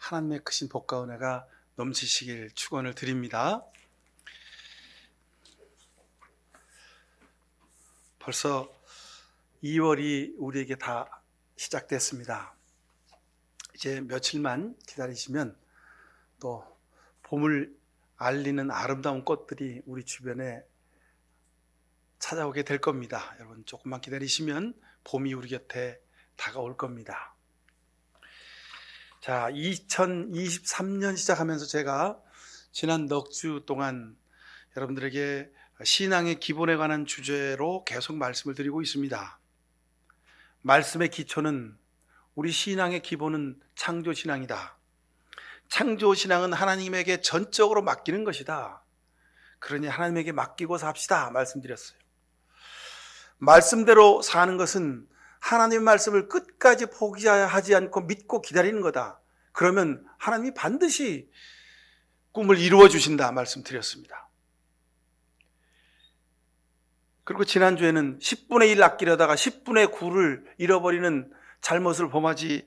하나님의 크신 복과 은혜가 넘치시길 축원을 드립니다. 벌써 2월이 우리에게 다 시작됐습니다. 이제 며칠만 기다리시면 또 봄을 알리는 아름다운 꽃들이 우리 주변에 찾아오게 될 겁니다. 여러분 조금만 기다리시면 봄이 우리 곁에 다가올 겁니다. 자, 2023년 시작하면서 제가 지난 넉 주 동안 여러분들에게 신앙의 기본에 관한 주제로 계속 말씀을 드리고 있습니다. 말씀의 기초는, 우리 신앙의 기본은 창조신앙이다. 창조신앙은 하나님에게 전적으로 맡기는 것이다. 그러니 하나님에게 맡기고 삽시다 말씀드렸어요. 말씀대로 사는 것은 하나님의 말씀을 끝까지 포기하지 않고 믿고 기다리는 거다. 그러면 하나님이 반드시 꿈을 이루어 주신다 말씀드렸습니다. 그리고 지난주에는 10분의 1 아끼려다가 10분의 9를 잃어버리는 잘못을 범하지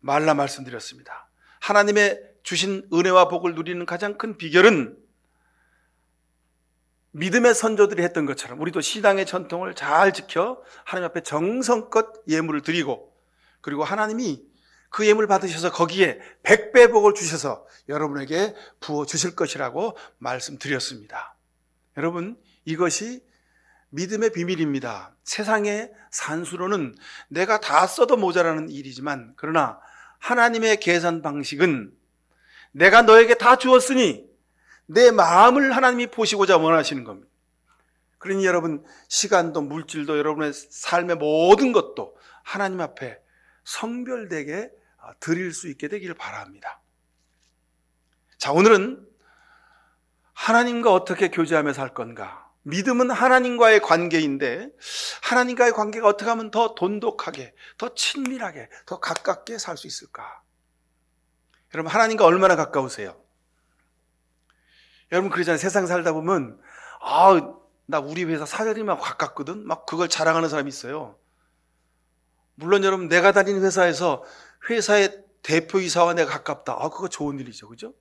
말라 말씀드렸습니다. 하나님의 주신 은혜와 복을 누리는 가장 큰 비결은 믿음의 선조들이 했던 것처럼 우리도 신앙의 전통을 잘 지켜 하나님 앞에 정성껏 예물을 드리고, 그리고 하나님이 그 예물 받으셔서 거기에 100배 복을 주셔서 여러분에게 부어주실 것이라고 말씀드렸습니다. 여러분, 이것이 믿음의 비밀입니다. 세상의 산수로는 내가 다 써도 모자라는 일이지만, 그러나 하나님의 계산 방식은 내가 너에게 다 주었으니 내 마음을 하나님이 보시고자 원하시는 겁니다. 그러니 여러분, 시간도 물질도 여러분의 삶의 모든 것도 하나님 앞에 성별되게 드릴 수 있게 되기를 바랍니다. 자, 오늘은 하나님과 어떻게 교제하며 살 건가? 믿음은 하나님과의 관계인데 하나님과의 관계가 어떻게 하면 더 돈독하게, 더 친밀하게, 더 가깝게 살 수 있을까? 여러분, 하나님과 얼마나 가까우세요? 여러분 그러잖아요. 세상 살다 보면 나 우리 회사 사장님하고 가깝거든, 막 그걸 자랑하는 사람이 있어요. 물론 여러분, 내가 다니는 회사에서 회사의 대표이사와 내가 가깝다, 그거 좋은 일이죠, 그죠?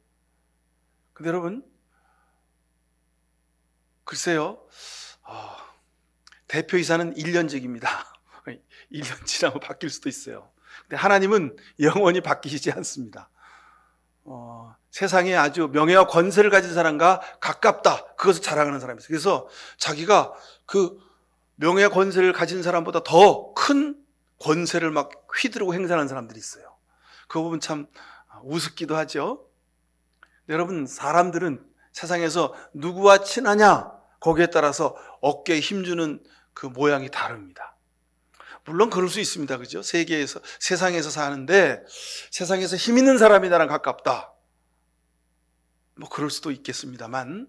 근데 여러분, 글쎄요, 대표이사는 1년직입니다 1년 지나면 바뀔 수도 있어요. 근데 하나님은 영원히 바뀌시지 않습니다. 세상에 아주 명예와 권세를 가진 사람과 가깝다, 그것을 자랑하는 사람이 있어요. 그래서 자기가 그 명예와 권세를 가진 사람보다 더 큰 권세를 막 휘두르고 행사하는 사람들이 있어요. 그거 보면 참 우습기도 하죠. 여러분, 사람들은 세상에서 누구와 친하냐, 거기에 따라서 어깨에 힘주는 그 모양이 다릅니다. 물론 그럴 수 있습니다, 그죠? 세상에서 사는데 세상에서 힘 있는 사람이 나랑 가깝다, 뭐 그럴 수도 있겠습니다만,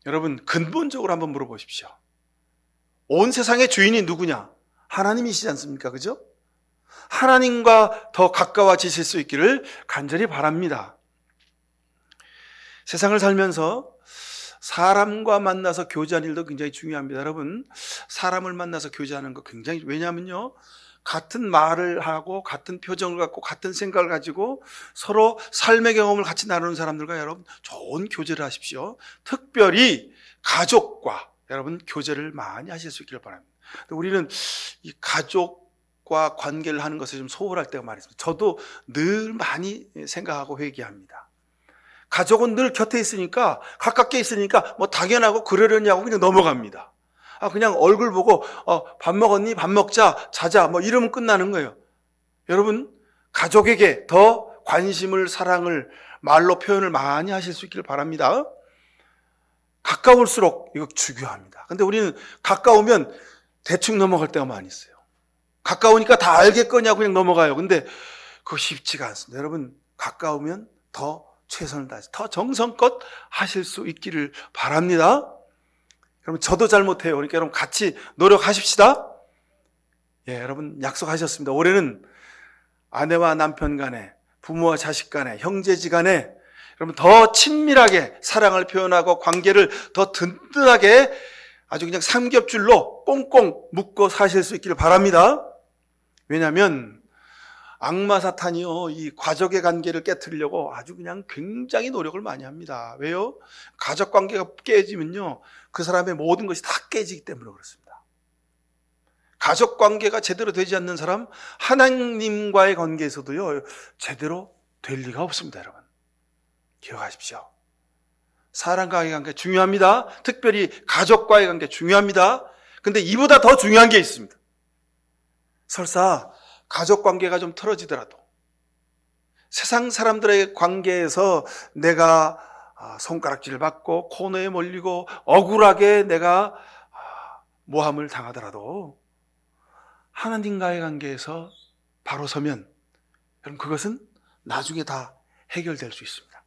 여러분 근본적으로 한번 물어보십시오. 온 세상의 주인이 누구냐? 하나님이시지 않습니까? 그죠? 하나님과 더 가까워지실 수 있기를 간절히 바랍니다. 세상을 살면서 사람과 만나서 교제하는 일도 굉장히 중요합니다. 여러분, 사람을 만나서 교제하는 거 굉장히, 왜냐하면요, 같은 말을 하고 같은 표정을 갖고 같은 생각을 가지고 서로 삶의 경험을 같이 나누는 사람들과 여러분 좋은 교제를 하십시오. 특별히 가족과 여러분 교제를 많이 하실 수 있기를 바랍니다. 우리는 이 가족과 관계를 하는 것에 좀 소홀할 때가 많이 있습니다. 저도 늘 많이 생각하고 회개합니다. 가족은 늘 곁에 있으니까, 가깝게 있으니까 뭐 당연하고 그러려냐고 그냥 넘어갑니다. 그냥 얼굴 보고 밥 먹었니? 밥 먹자, 자자, 뭐 이러면 끝나는 거예요. 여러분, 가족에게 더 관심을, 사랑을, 말로 표현을 많이 하실 수 있기를 바랍니다. 가까울수록 이거 중요합니다. 근데 우리는 가까우면 대충 넘어갈 때가 많이 있어요. 가까우니까 다 알겠거냐고 그냥 넘어가요. 근데 그거 쉽지가 않습니다. 여러분, 가까우면 더 최선을 다해서 더 정성껏 하실 수 있기를 바랍니다. 여러분, 저도 잘못해요. 그러니까 여러분 같이 노력하십시다. 여러분 약속하셨습니다. 올해는 아내와 남편 간에, 부모와 자식 간에, 형제지간에 여러분 더 친밀하게 사랑을 표현하고 관계를 더 든든하게 아주 그냥 삼겹줄로 꽁꽁 묶어 사실 수 있기를 바랍니다. 왜냐하면 악마 사탄이요, 이 가족의 관계를 깨트리려고 아주 그냥 굉장히 노력을 많이 합니다. 왜요? 가족 관계가 깨지면요, 그 사람의 모든 것이 다 깨지기 때문에 그렇습니다. 가족 관계가 제대로 되지 않는 사람, 하나님과의 관계에서도요, 제대로 될 리가 없습니다, 여러분. 기억하십시오. 사람과의 관계 중요합니다. 특별히 가족과의 관계 중요합니다. 근데 이보다 더 중요한 게 있습니다. 설사 가족 관계가 좀 틀어지더라도 세상 사람들의 관계에서 내가 손가락질을 받고 코너에 몰리고 억울하게 내가 모함을 당하더라도 하나님과의 관계에서 바로 서면 여러분 그것은 나중에 다 해결될 수 있습니다.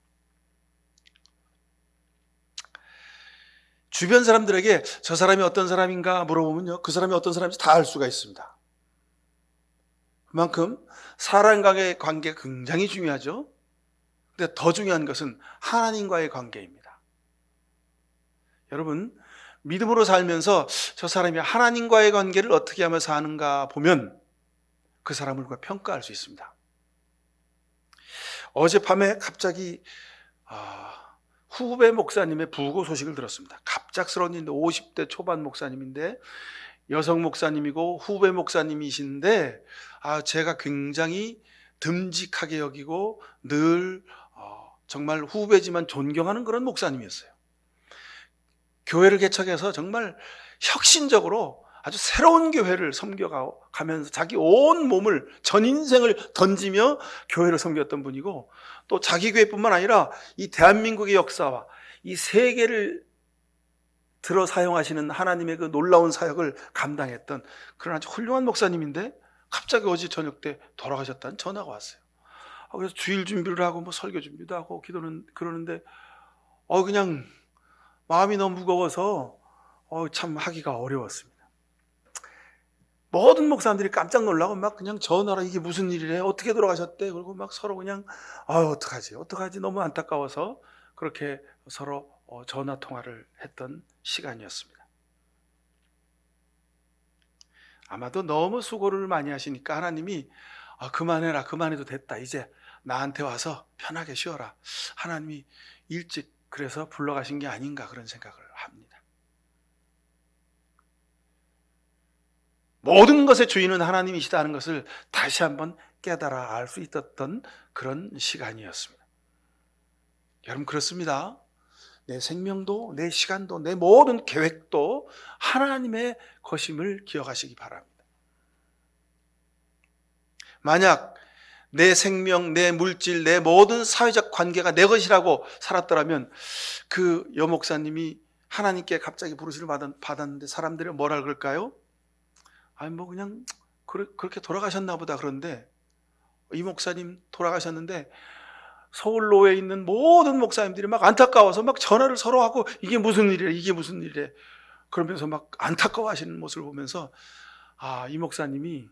주변 사람들에게 저 사람이 어떤 사람인가 물어보면요, 그 사람이 어떤 사람인지 다 알 수가 있습니다. 그만큼 사람과의 관계가 굉장히 중요하죠. 근데 더 중요한 것은 하나님과의 관계입니다. 여러분, 믿음으로 살면서 저 사람이 하나님과의 관계를 어떻게 하며 사는가 보면 그 사람을 우리가 평가할 수 있습니다. 어젯밤에 갑자기 후배 목사님의 부고 소식을 들었습니다. 갑작스러운 일인데 50대 초반 목사님인데 여성 목사님이고 후배 목사님이신데 제가 굉장히 듬직하게 여기고 늘 정말 후배지만 존경하는 그런 목사님이었어요. 교회를 개척해서 정말 혁신적으로 아주 새로운 교회를 섬겨가면서 자기 온 몸을 전 인생을 던지며 교회를 섬겼던 분이고, 또 자기 교회뿐만 아니라 이 대한민국의 역사와 이 세계를 들어 사용하시는 하나님의 그 놀라운 사역을 감당했던 그런 아주 훌륭한 목사님인데 갑자기 어제 저녁 때 돌아가셨다는 전화가 왔어요. 그래서 주일 준비를 하고 뭐 설교 준비도 하고 기도는 그러는데 그냥 마음이 너무 무거워서 참 하기가 어려웠습니다. 모든 목사님들이 깜짝 놀라고 막 그냥 전화로 이게 무슨 일이래, 어떻게 돌아가셨대, 그리고 막 서로 그냥 어떡하지 너무 안타까워서 그렇게 서로 전화 통화를 했던 시간이었습니다. 아마도 너무 수고를 많이 하시니까 하나님이 그만해라, 그만해도 됐다, 이제 나한테 와서 편하게 쉬어라, 하나님이 일찍 그래서 불러가신 게 아닌가 그런 생각을 합니다. 모든 것의 주인은 하나님이시다는 것을 다시 한번 깨달아 알 수 있었던 그런 시간이었습니다. 여러분 그렇습니다. 내 생명도 내 시간도 내 모든 계획도 하나님의 것임을 기억하시기 바랍니다. 만약 내 생명, 내 물질, 내 모든 사회적 관계가 내 것이라고 살았더라면 그 여목사님이 하나님께 갑자기 부르심을 받았는데 사람들이 뭐라 그럴까요? 그냥 그렇게 돌아가셨나 보다. 그런데 이 목사님 돌아가셨는데 서울로에 있는 모든 목사님들이 막 안타까워서 막 전화를 서로 하고 이게 무슨 일이래 그러면서 막 안타까워 하시는 모습을 보면서 이 목사님이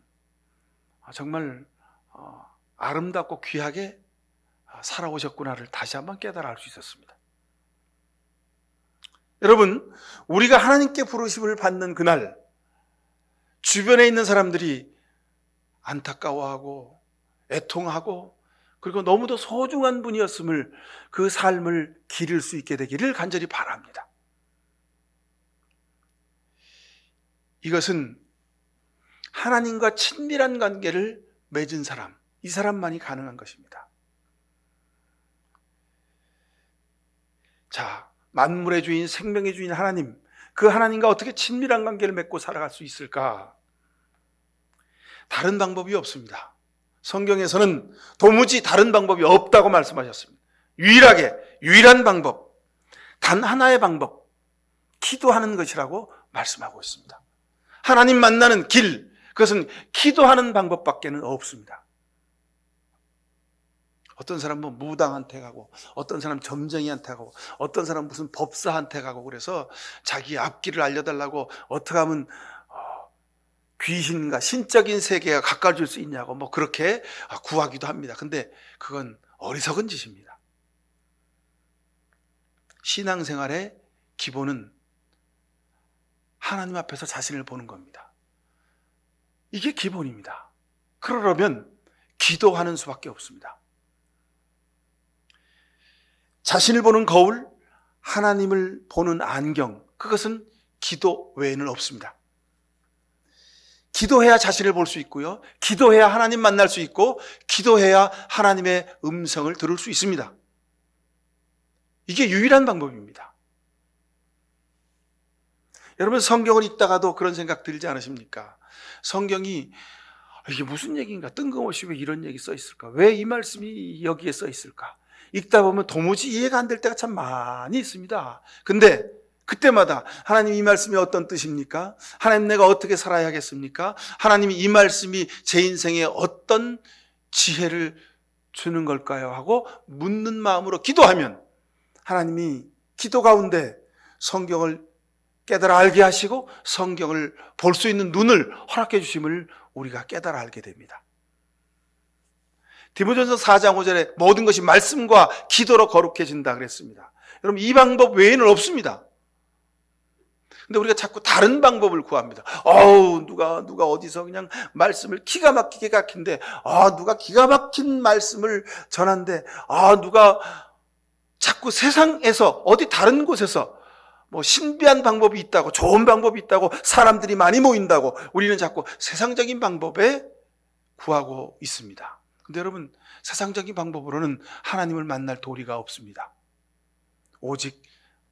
정말 아름답고 귀하게 살아오셨구나를 다시 한번 깨달아 알 수 있었습니다. 여러분, 우리가 하나님께 부르심을 받는 그날 주변에 있는 사람들이 안타까워하고 애통하고 그리고 너무도 소중한 분이었음을, 그 삶을 기릴 수 있게 되기를 간절히 바랍니다. 이것은 하나님과 친밀한 관계를 맺은 사람, 이 사람만이 가능한 것입니다. 자, 만물의 주인, 생명의 주인 하나님, 그 하나님과 어떻게 친밀한 관계를 맺고 살아갈 수 있을까? 다른 방법이 없습니다. 성경에서는 도무지 다른 방법이 없다고 말씀하셨습니다. 유일한 방법, 단 하나의 방법, 기도하는 것이라고 말씀하고 있습니다. 하나님 만나는 길, 그것은 기도하는 방법밖에는 없습니다. 어떤 사람은 무당한테 가고, 어떤 사람 점쟁이한테 가고, 어떤 사람 무슨 법사한테 가고, 그래서 자기 앞길을 알려달라고 어떻게 하면 귀신과 신적인 세계가 가까워질 수 있냐고 그렇게 구하기도 합니다. 근데 그건 어리석은 짓입니다. 신앙생활의 기본은 하나님 앞에서 자신을 보는 겁니다. 이게 기본입니다. 그러려면 기도하는 수밖에 없습니다. 자신을 보는 거울, 하나님을 보는 안경, 그것은 기도 외에는 없습니다. 기도해야 자신을 볼 수 있고요. 기도해야 하나님 만날 수 있고, 기도해야 하나님의 음성을 들을 수 있습니다. 이게 유일한 방법입니다. 여러분, 성경을 읽다가도 그런 생각 들지 않으십니까? 성경이 이게 무슨 얘기인가? 뜬금없이 왜 이런 얘기 써 있을까? 왜 이 말씀이 여기에 써 있을까? 읽다 보면 도무지 이해가 안 될 때가 참 많이 있습니다. 근데 그때마다 하나님 이 말씀이 어떤 뜻입니까? 하나님 내가 어떻게 살아야겠습니까? 하나님이 이 말씀이 제 인생에 어떤 지혜를 주는 걸까요? 하고 묻는 마음으로 기도하면 하나님이 기도 가운데 성경을 깨달아 알게 하시고 성경을 볼 수 있는 눈을 허락해 주심을 우리가 깨달아 알게 됩니다. 디모데전서 4장 5절에 모든 것이 말씀과 기도로 거룩해진다 그랬습니다. 여러분, 이 방법 외에는 없습니다. 근데 우리가 자꾸 다른 방법을 구합니다. 누가 어디서 그냥 말씀을 기가 막히게 가르친데, 누가 기가 막힌 말씀을 전한데, 누가 자꾸 세상에서 어디 다른 곳에서 뭐 신비한 방법이 있다고, 좋은 방법이 있다고, 사람들이 많이 모인다고 우리는 자꾸 세상적인 방법에 구하고 있습니다. 근데 여러분, 세상적인 방법으로는 하나님을 만날 도리가 없습니다. 오직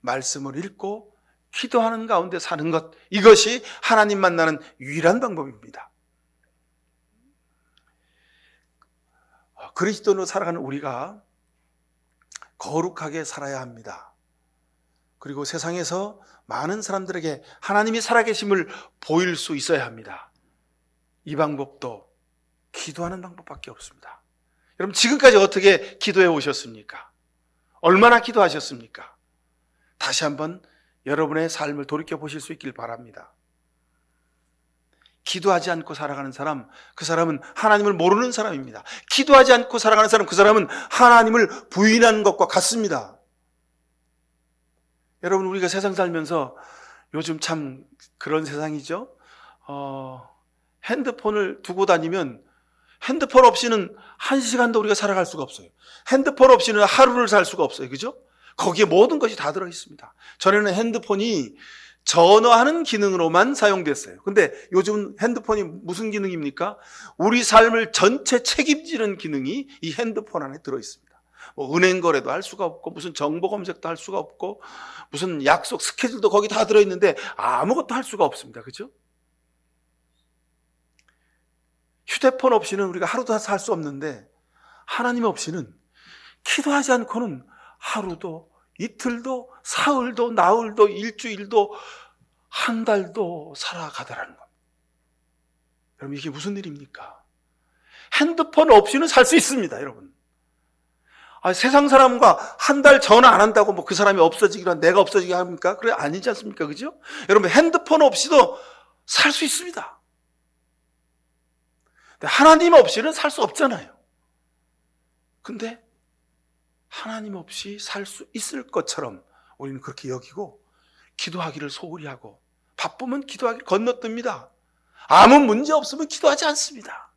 말씀을 읽고 기도하는 가운데 사는 것, 이것이 하나님 만나는 유일한 방법입니다. 그리스도로 살아가는 우리가 거룩하게 살아야 합니다. 그리고 세상에서 많은 사람들에게 하나님이 살아계심을 보일 수 있어야 합니다. 이 방법도 기도하는 방법밖에 없습니다. 여러분, 지금까지 어떻게 기도해 오셨습니까? 얼마나 기도하셨습니까? 다시 한번 여러분의 삶을 돌이켜 보실 수 있길 바랍니다. 기도하지 않고 살아가는 사람, 그 사람은 하나님을 모르는 사람입니다. 기도하지 않고 살아가는 사람, 그 사람은 하나님을 부인하는 것과 같습니다. 여러분, 우리가 세상 살면서 요즘 참 그런 세상이죠. 핸드폰을 두고 다니면 핸드폰 없이는 한 시간도 우리가 살아갈 수가 없어요. 핸드폰 없이는 하루를 살 수가 없어요. 그죠? 거기에 모든 것이 다 들어있습니다. 전에는 핸드폰이 전화하는 기능으로만 사용됐어요. 근데 요즘 핸드폰이 무슨 기능입니까? 우리 삶을 전체 책임지는 기능이 이 핸드폰 안에 들어있습니다. 뭐 은행 거래도 할 수가 없고, 무슨 정보 검색도 할 수가 없고, 무슨 약속 스케줄도 거기 다 들어있는데 아무것도 할 수가 없습니다. 그죠? 휴대폰 없이는 우리가 하루도 살 수 없는데, 하나님 없이는 기도하지 않고는 하루도, 이틀도, 사흘도, 나흘도, 일주일도, 한 달도 살아가더라는 겁니다. 여러분, 이게 무슨 일입니까? 핸드폰 없이는 살 수 있습니다, 여러분. 세상 사람과 한 달 전화 안 한다고 뭐 그 사람이 없어지기란 내가 없어지게 합니까? 그래, 아니지 않습니까? 그죠? 여러분, 핸드폰 없이도 살 수 있습니다. 하나님 없이는 살 수 없잖아요. 근데 하나님 없이 살 수 있을 것처럼 우리는 그렇게 여기고, 기도하기를 소홀히 하고, 바쁘면 기도하기를 건너뜁니다. 아무 문제 없으면 기도하지 않습니다.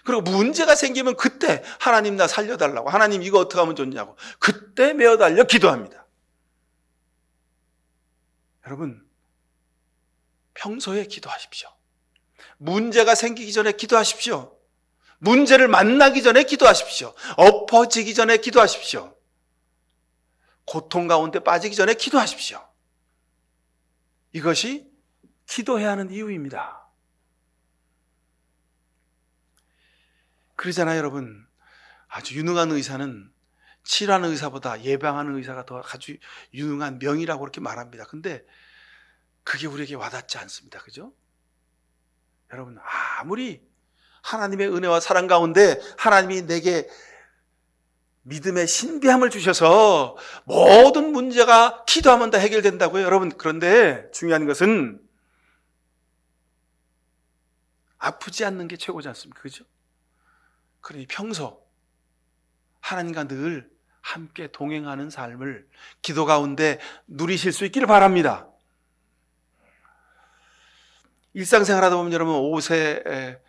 그리고 문제가 생기면 그때 하나님 나 살려달라고, 하나님 이거 어떻게 하면 좋냐고, 그때 매어달려 기도합니다. 여러분, 평소에 기도하십시오. 문제가 생기기 전에 기도하십시오. 문제를 만나기 전에 기도하십시오. 엎어지기 전에 기도하십시오. 고통 가운데 빠지기 전에 기도하십시오. 이것이 기도해야 하는 이유입니다. 그러잖아요, 여러분. 아주 유능한 의사는 치료하는 의사보다 예방하는 의사가 더 아주 유능한 명이라고 그렇게 말합니다. 근데 그게 우리에게 와닿지 않습니다. 그죠? 여러분, 아무리 하나님의 은혜와 사랑 가운데 하나님이 내게 믿음의 신비함을 주셔서 모든 문제가 기도하면 다 해결된다고요, 여러분. 그런데 중요한 것은 아프지 않는 게 최고지 않습니까? 그죠? 그러니 평소 하나님과 늘 함께 동행하는 삶을 기도 가운데 누리실 수 있기를 바랍니다. 일상생활 하다 보면 여러분, 옷에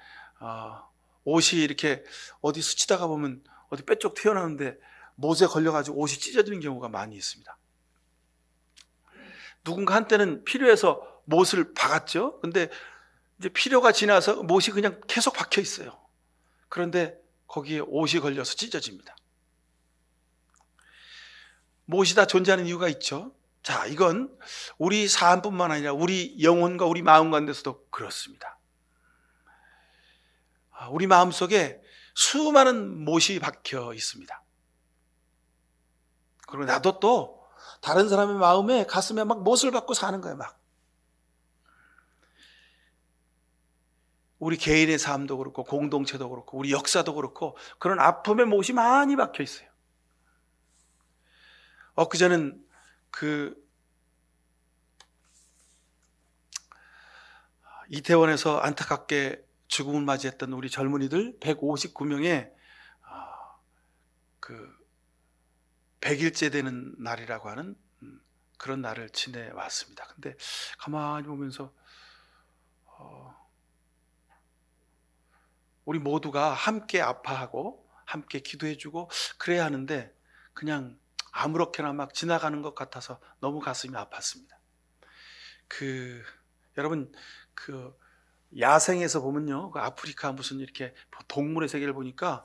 옷이 이렇게 어디 스치다가 보면 어디 빼쪽 튀어나오는데 못에 걸려가지고 옷이 찢어지는 경우가 많이 있습니다. 누군가 한때는 필요해서 못을 박았죠. 근데 이제 필요가 지나서 못이 그냥 계속 박혀 있어요. 그런데 거기에 옷이 걸려서 찢어집니다. 못이 다 존재하는 이유가 있죠. 자, 이건 우리 삶뿐만 아니라 우리 영혼과 우리 마음 가운데서도 그렇습니다. 우리 마음속에 수많은 못이 박혀 있습니다. 그리고 나도 또 다른 사람의 마음에 가슴에 막 못을 박고 사는 거예요. 막 우리 개인의 삶도 그렇고 공동체도 그렇고 우리 역사도 그렇고 그런 아픔의 못이 많이 박혀 있어요. 그전엔 이태원에서 안타깝게 죽음을 맞이했던 우리 젊은이들 159명의 100일째 되는 날이라고 하는 그런 날을 지내왔습니다. 근데 가만히 보면서 우리 모두가 함께 아파하고 함께 기도해주고 그래야 하는데 그냥 아무렇게나 막 지나가는 것 같아서 너무 가슴이 아팠습니다. 여러분 야생에서 보면요, 아프리카 무슨 이렇게 동물의 세계를 보니까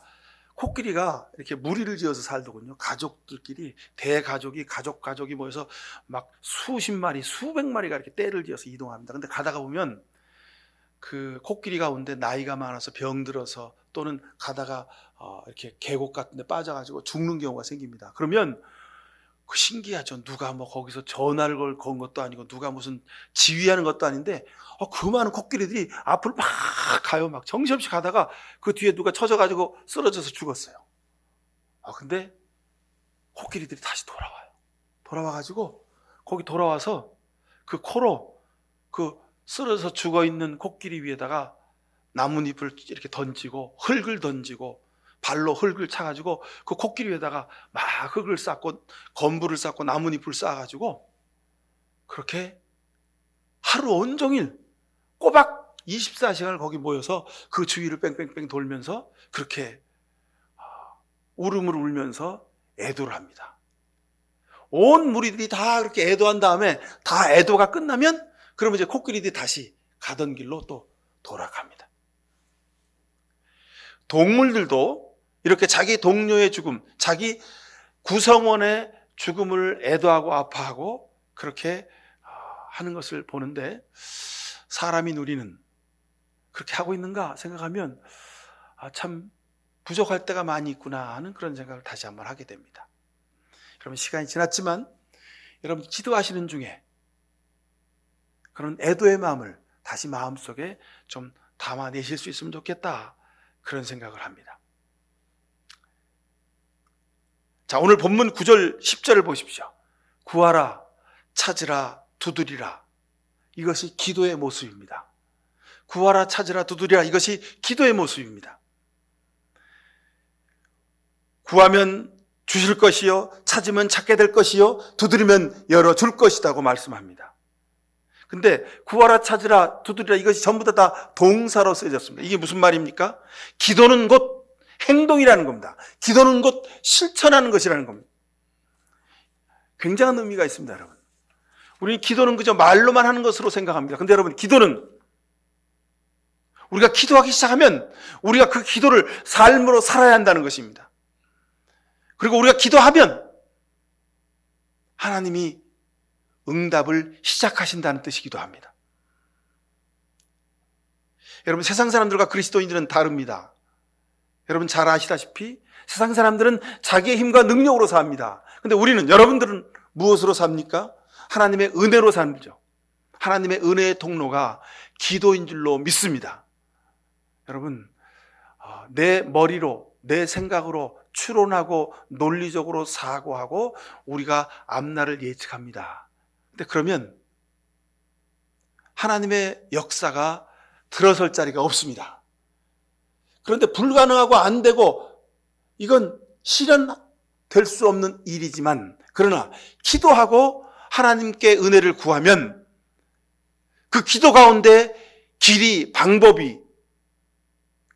코끼리가 이렇게 무리를 지어서 살더군요. 가족들끼리 대가족이 가족이 모여서 막 수십 마리 수백 마리가 이렇게 떼를 지어서 이동합니다. 근데 가다가 보면 그 코끼리 가운데 나이가 많아서 병들어서 또는 가다가 이렇게 계곡 같은 데 빠져가지고 죽는 경우가 생깁니다. 그러면 신기하죠. 누가 뭐 거기서 전화를 건 것도 아니고 누가 무슨 지휘하는 것도 아닌데 그 많은 코끼리들이 앞을 막 가요. 막 정신없이 가다가 그 뒤에 누가 쳐져가지고 쓰러져서 죽었어요. 근데 코끼리들이 다시 돌아와요. 돌아와가지고 거기 돌아와서 그 코로 그 쓰러져서 죽어있는 코끼리 위에다가 나뭇잎을 이렇게 던지고 흙을 던지고 발로 흙을 차가지고 그 코끼리 위에다가 막 흙을 쌓고 건부를 쌓고 나뭇잎을 쌓아가지고 그렇게 하루 온종일 꼬박 24시간을 거기 모여서 그 주위를 뺑뺑뺑 돌면서 그렇게 울음을 울면서 애도를 합니다. 온 무리들이 다 그렇게 애도한 다음에 다 애도가 끝나면 그러면 이제 코끼리들이 다시 가던 길로 또 돌아갑니다. 동물들도 이렇게 자기 동료의 죽음, 자기 구성원의 죽음을 애도하고 아파하고 그렇게 하는 것을 보는데 사람인 우리는 그렇게 하고 있는가 생각하면 참 부족할 때가 많이 있구나 하는 그런 생각을 다시 한번 하게 됩니다. 여러분, 시간이 지났지만 여러분 기도하시는 중에 그런 애도의 마음을 다시 마음속에 좀 담아내실 수 있으면 좋겠다, 그런 생각을 합니다. 자, 오늘 본문 9절 10절을 보십시오. 구하라, 찾으라, 두드리라. 이것이 기도의 모습입니다. 구하라, 찾으라, 두드리라. 이것이 기도의 모습입니다. 구하면 주실 것이요, 찾으면 찾게 될 것이요, 두드리면 열어줄 것이라고 말씀합니다. 근데 구하라, 찾으라, 두드리라, 이것이 전부 다 동사로 쓰여졌습니다. 이게 무슨 말입니까? 기도는 곧 행동이라는 겁니다. 기도는 곧 실천하는 것이라는 겁니다. 굉장한 의미가 있습니다, 여러분. 우리는 기도는 그저 말로만 하는 것으로 생각합니다. 근데 여러분, 기도는 우리가 기도하기 시작하면 우리가 그 기도를 삶으로 살아야 한다는 것입니다. 그리고 우리가 기도하면 하나님이 응답을 시작하신다는 뜻이기도 합니다. 여러분, 세상 사람들과 그리스도인들은 다릅니다. 여러분 잘 아시다시피 세상 사람들은 자기의 힘과 능력으로 삽니다. 근데 우리는, 여러분들은 무엇으로 삽니까? 하나님의 은혜로 살죠. 하나님의 은혜의 통로가 기도인 줄로 믿습니다. 여러분, 내 머리로, 내 생각으로 추론하고 논리적으로 사고하고 우리가 앞날을 예측합니다. 근데 그러면 하나님의 역사가 들어설 자리가 없습니다. 그런데 불가능하고 안 되고 이건 실현될 수 없는 일이지만, 그러나 기도하고 하나님께 은혜를 구하면 그 기도 가운데 길이, 방법이,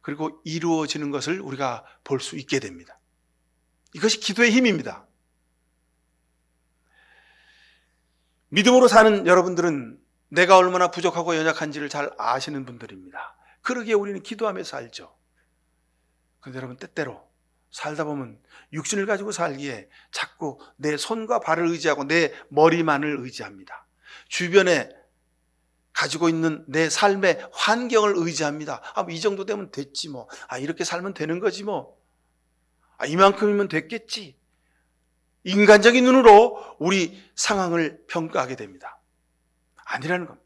그리고 이루어지는 것을 우리가 볼 수 있게 됩니다. 이것이 기도의 힘입니다. 믿음으로 사는 여러분들은 내가 얼마나 부족하고 연약한지를 잘 아시는 분들입니다. 그러기에 우리는 기도하며 살죠. 그런데 여러분, 때때로 살다 보면 육신을 가지고 살기에 자꾸 내 손과 발을 의지하고 내 머리만을 의지합니다. 주변에 가지고 있는 내 삶의 환경을 의지합니다. 이 정도 되면 됐지 뭐. 이렇게 살면 되는 거지 뭐. 이만큼이면 됐겠지. 인간적인 눈으로 우리 상황을 평가하게 됩니다. 아니라는 겁니다.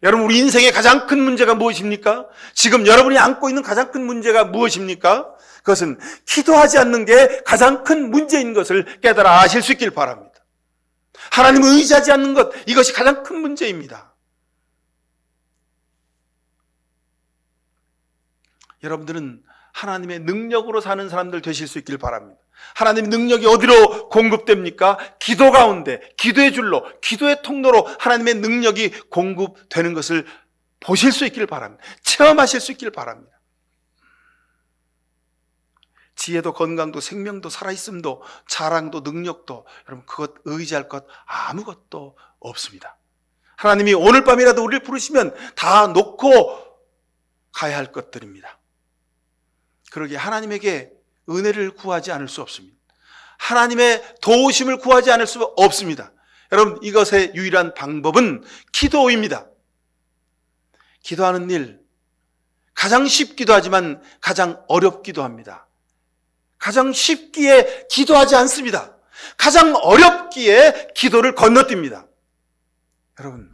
여러분, 우리 인생의 가장 큰 문제가 무엇입니까? 지금 여러분이 안고 있는 가장 큰 문제가 무엇입니까? 그것은 기도하지 않는 게 가장 큰 문제인 것을 깨달아 아실 수 있길 바랍니다. 하나님을 의지하지 않는 것, 이것이 가장 큰 문제입니다. 여러분들은 하나님의 능력으로 사는 사람들 되실 수 있길 바랍니다. 하나님의 능력이 어디로 공급됩니까? 기도 가운데, 기도의 줄로, 기도의 통로로 하나님의 능력이 공급되는 것을 보실 수 있길 바랍니다. 체험하실 수 있길 바랍니다. 지혜도 건강도 생명도 살아있음도 자랑도 능력도 여러분, 그것 의지할 것 아무것도 없습니다. 하나님이 오늘 밤이라도 우리를 부르시면 다 놓고 가야 할 것들입니다. 그러기에 하나님에게 은혜를 구하지 않을 수 없습니다. 하나님의 도우심을 구하지 않을 수 없습니다. 여러분, 이것의 유일한 방법은 기도입니다. 기도하는 일, 가장 쉽기도 하지만 가장 어렵기도 합니다. 가장 쉽기에 기도하지 않습니다. 가장 어렵기에 기도를 건너뜁니다. 여러분,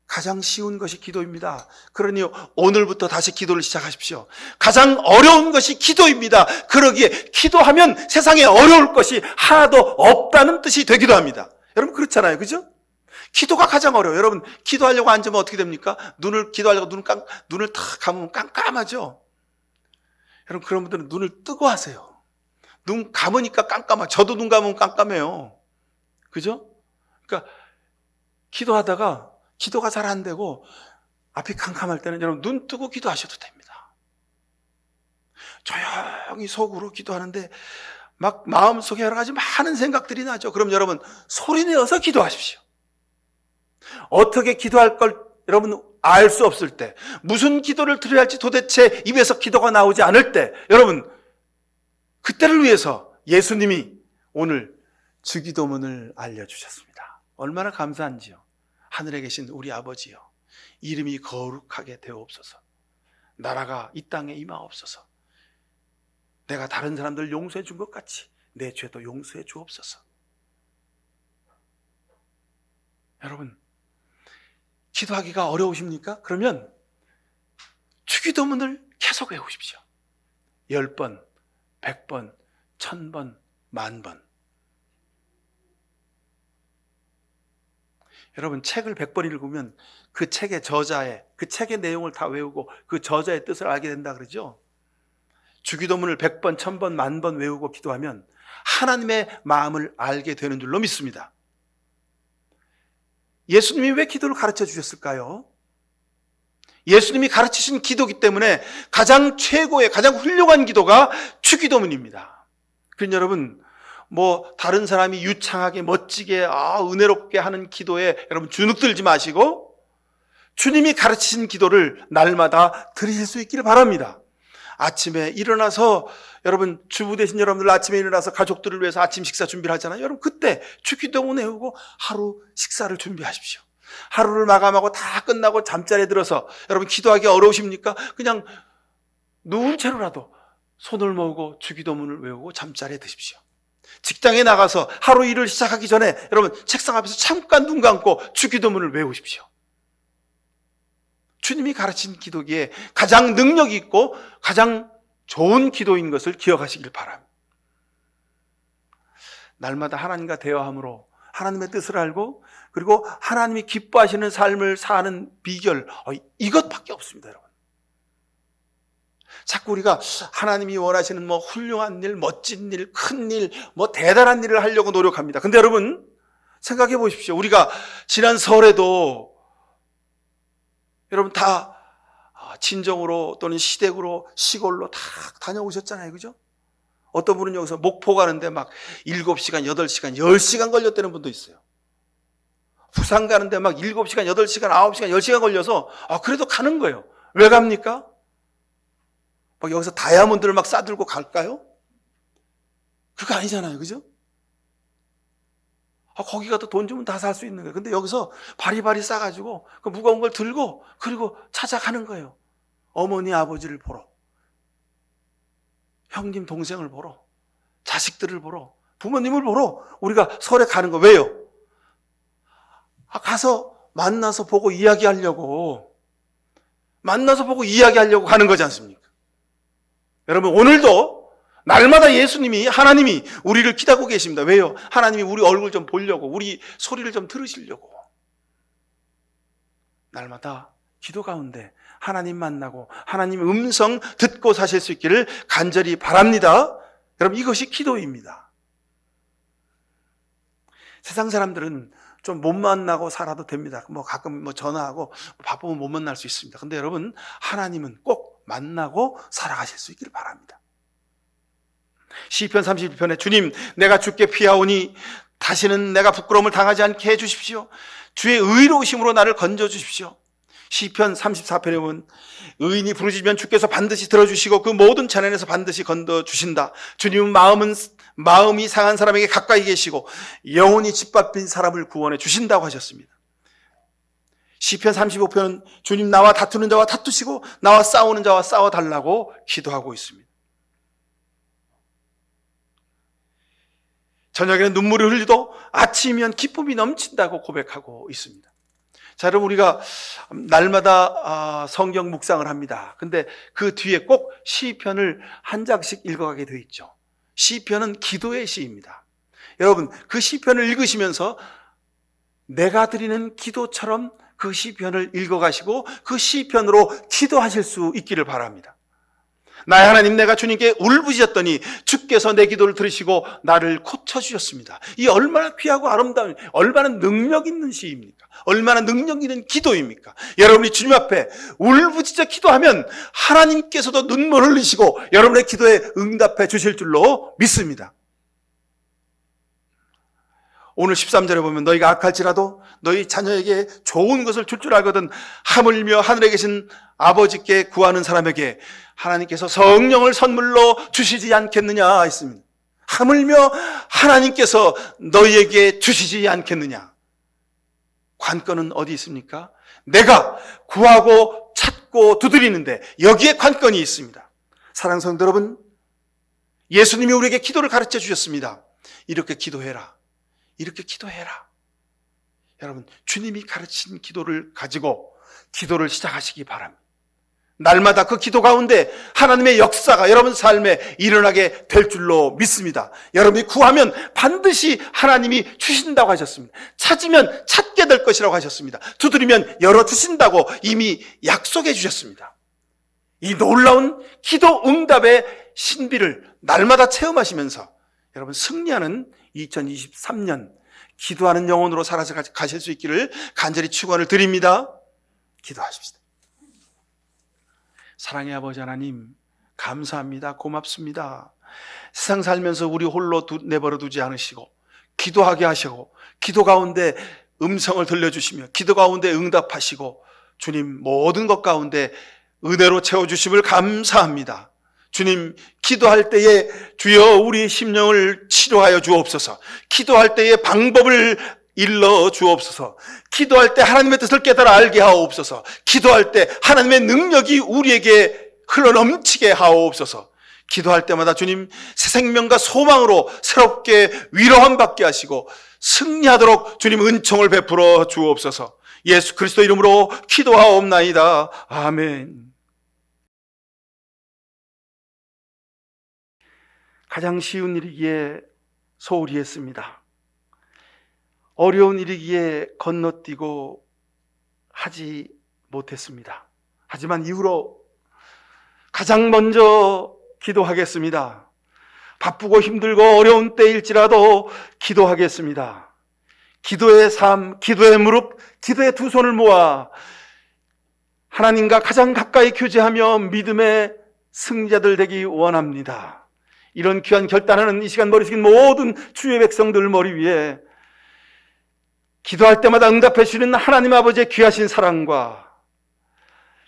가장 쉬운 것이 기도입니다. 그러니 오늘부터 다시 기도를 시작하십시오. 가장 어려운 것이 기도입니다. 그러기에 기도하면 세상에 어려울 것이 하나도 없다는 뜻이 되기도 합니다. 여러분, 그렇잖아요. 그죠? 기도가 가장 어려워요. 여러분, 기도하려고 앉으면 어떻게 됩니까? 기도하려고 눈을 탁 감으면 깜깜하죠? 여러분, 그런 분들은 눈을 뜨고 하세요. 눈 감으니까 깜깜하죠. 저도 눈 감으면 깜깜해요. 그죠? 그러니까 기도하다가 기도가 잘 안 되고 앞이 캄캄할 때는 여러분, 눈 뜨고 기도하셔도 됩니다. 조용히 속으로 기도하는데 막 마음속에 여러 가지 많은 생각들이 나죠. 그럼 여러분, 소리내어서 기도하십시오. 어떻게 기도할 걸 여러분 알 수 없을 때, 무슨 기도를 드려야 할지 도대체 입에서 기도가 나오지 않을 때, 여러분, 그때를 위해서 예수님이 오늘 주기도문을 알려주셨습니다. 얼마나 감사한지요. 하늘에 계신 우리 아버지여, 이름이 거룩하게 되옵소서. 나라가 이 땅에 임하옵소서. 내가 다른 사람들 용서해 준 것 같이 내 죄도 용서해 주옵소서. 여러분, 기도하기가 어려우십니까? 그러면 주기도문을 계속 외우십시오. 10번, 100번, 1000번, 10,000번. 여러분, 책을 100번 읽으면 그 책의 그 책의 내용을 다 외우고 그 저자의 뜻을 알게 된다 그러죠? 주기도문을 100번, 1000번, 10,000번 외우고 기도하면 하나님의 마음을 알게 되는 줄로 믿습니다. 예수님이 왜 기도를 가르쳐 주셨을까요? 예수님이 가르치신 기도이기 때문에 가장 최고의, 가장 훌륭한 기도가 주기도문입니다. 그러니 여러분, 다른 사람이 유창하게 멋지게 은혜롭게 하는 기도에 여러분 주눅들지 마시고 주님이 가르치신 기도를 날마다 드리실 수 있기를 바랍니다. 아침에 일어나서 여러분, 주부 되신 여러분들 아침에 일어나서 가족들을 위해서 아침 식사 준비를 하잖아요. 여러분, 그때 주기도문 외우고 하루 식사를 준비하십시오. 하루를 마감하고 다 끝나고 잠자리에 들어서 여러분, 기도하기 어려우십니까? 그냥 누운 채로라도 손을 모으고 주기도문을 외우고 잠자리에 드십시오. 직장에 나가서 하루 일을 시작하기 전에 여러분, 책상 앞에서 잠깐 눈 감고 주기도문을 외우십시오. 주님이 가르친 기도기에 가장 능력이 있고 가장 좋은 기도인 것을 기억하시길 바랍니다. 날마다 하나님과 대화함으로 하나님의 뜻을 알고, 그리고 하나님이 기뻐하시는 삶을 사는 비결, 이것밖에 없습니다, 여러분. 자꾸 우리가 하나님이 원하시는 훌륭한 일, 멋진 일, 큰 일, 대단한 일을 하려고 노력합니다. 근데 여러분, 생각해 보십시오. 우리가 지난 설에도 여러분 다 친정으로 또는 시댁으로 시골로 다 다녀오셨잖아요. 그죠? 어떤 분은 여기서 목포 가는데 막 7시간, 8시간, 10시간 걸렸다는 분도 있어요. 부산 가는데 막 7시간, 8시간, 9시간, 10시간 걸려서 그래도 가는 거예요. 왜 갑니까? 막 여기서 다이아몬드를 막 싸들고 갈까요? 그거 아니잖아요. 그죠? 거기 가도 돈 주면 다 살 수 있는 거예요. 근데 여기서 바리바리 싸가지고 그 무거운 걸 들고 그리고 찾아가는 거예요. 어머니, 아버지를 보러. 형님, 동생을 보러. 자식들을 보러. 부모님을 보러 우리가 설에 가는 거. 왜요? 가서 만나서 보고 이야기하려고. 만나서 보고 이야기하려고 가는 거지 않습니까? 여러분, 오늘도 날마다 예수님이, 하나님이 우리를 기다리고 계십니다. 왜요? 하나님이 우리 얼굴 좀 보려고, 우리 소리를 좀 들으시려고. 날마다 기도 가운데 하나님 만나고 하나님 음성 듣고 사실 수 있기를 간절히 바랍니다. 여러분, 이것이 기도입니다. 세상 사람들은 좀 못 만나고 살아도 됩니다. 가끔 전화하고 바쁘면 못 만날 수 있습니다. 근데 여러분, 하나님은 꼭 만나고 살아가실 수 있기를 바랍니다. 시편 31편에 주님, 내가 주께 피하오니 다시는 내가 부끄러움을 당하지 않게 해주십시오. 주의 의로우심으로 나를 건져주십시오. 시편 34편에 보면 의인이 부르짖으면 주께서 반드시 들어주시고 그 모든 재난에서 반드시 건져주신다. 주님은 마음이 상한 사람에게 가까이 계시고 영혼이 짓밟힌 사람을 구원해 주신다고 하셨습니다. 시편 35편은 주님, 나와 다투는 자와 다투시고 나와 싸우는 자와 싸워달라고 기도하고 있습니다. 저녁에는 눈물을 흘리도 아침이면 기쁨이 넘친다고 고백하고 있습니다. 자, 여러분, 우리가 날마다 성경 묵상을 합니다. 근데 그 뒤에 꼭 시편을 한 장씩 읽어가게 되어 있죠. 시편은 기도의 시입니다. 여러분, 그 시편을 읽으시면서 내가 드리는 기도처럼 그 시편을 읽어가시고 그 시편으로 기도하실 수 있기를 바랍니다. 나의 하나님, 내가 주님께 울부짖었더니 주께서 내 기도를 들으시고 나를 고쳐주셨습니다. 이 얼마나 귀하고 아름다운, 얼마나 능력 있는 시입니까? 얼마나 능력 있는 기도입니까? 여러분이 주님 앞에 울부짖어 기도하면 하나님께서도 눈물 흘리시고 여러분의 기도에 응답해 주실 줄로 믿습니다. 오늘 13절에 보면 너희가 악할지라도 너희 자녀에게 좋은 것을 줄 알거든 하물며 하늘에 계신 아버지께 구하는 사람에게 하나님께서 성령을 선물로 주시지 않겠느냐 했습니다. 하물며 하나님께서 너희에게 주시지 않겠느냐. 관건은 어디 있습니까? 내가 구하고 찾고 두드리는데 여기에 관건이 있습니다. 사랑하는 성도 여러분, 예수님이 우리에게 기도를 가르쳐 주셨습니다. 이렇게 기도해라. 이렇게 기도해라. 여러분, 주님이 가르친 기도를 가지고 기도를 시작하시기 바랍니다. 날마다 그 기도 가운데 하나님의 역사가 여러분 삶에 일어나게 될 줄로 믿습니다. 여러분이 구하면 반드시 하나님이 주신다고 하셨습니다. 찾으면 찾게 될 것이라고 하셨습니다. 두드리면 열어주신다고 이미 약속해 주셨습니다. 이 놀라운 기도 응답의 신비를 날마다 체험하시면서 여러분 승리하는 2023년 기도하는 영혼으로 살아서 가실 수 있기를 간절히 축원을 드립니다. 기도하십시다. 사랑의 아버지 하나님, 감사합니다. 고맙습니다. 세상 살면서 우리 홀로 내버려 두지 않으시고 기도하게 하시고 기도 가운데 음성을 들려주시며 기도 가운데 응답하시고 주님 모든 것 가운데 은혜로 채워주심을 감사합니다. 주님, 기도할 때에 주여 우리 심령을 치료하여 주옵소서. 기도할 때에 방법을 일러 주옵소서. 기도할 때 하나님의 뜻을 깨달아 알게 하옵소서. 기도할 때 하나님의 능력이 우리에게 흘러넘치게 하옵소서. 기도할 때마다 주님 새 생명과 소망으로 새롭게 위로함 받게 하시고 승리하도록 주님 은총을 베풀어 주옵소서. 예수 그리스도 이름으로 기도하옵나이다. 아멘. 가장 쉬운 일이기에 소홀히 했습니다. 어려운 일이기에 건너뛰고 하지 못했습니다. 하지만 이후로 가장 먼저 기도하겠습니다. 바쁘고 힘들고 어려운 때일지라도 기도하겠습니다. 기도의 삶, 기도의 무릎, 기도의 두 손을 모아 하나님과 가장 가까이 교제하며 믿음의 승자들 되기 원합니다. 이런 귀한 결단하는 이 시간 머리 숙인 모든 주의 백성들 머리 위에 기도할 때마다 응답해 주시는 하나님 아버지의 귀하신 사랑과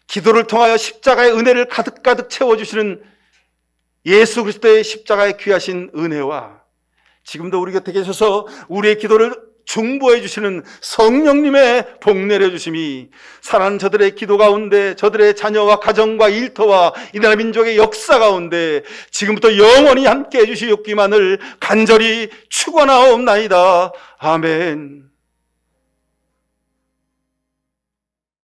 기도를 통하여 십자가의 은혜를 가득가득 채워주시는 예수 그리스도의 십자가의 귀하신 은혜와 지금도 우리 곁에 계셔서 우리의 기도를 중보해 주시는 성령님의 복 내려주심이 사랑하는 저들의 기도 가운데, 저들의 자녀와 가정과 일터와 이 나라 민족의 역사 가운데 지금부터 영원히 함께 해주시옵기만을 간절히 축원하옵나이다. 아멘.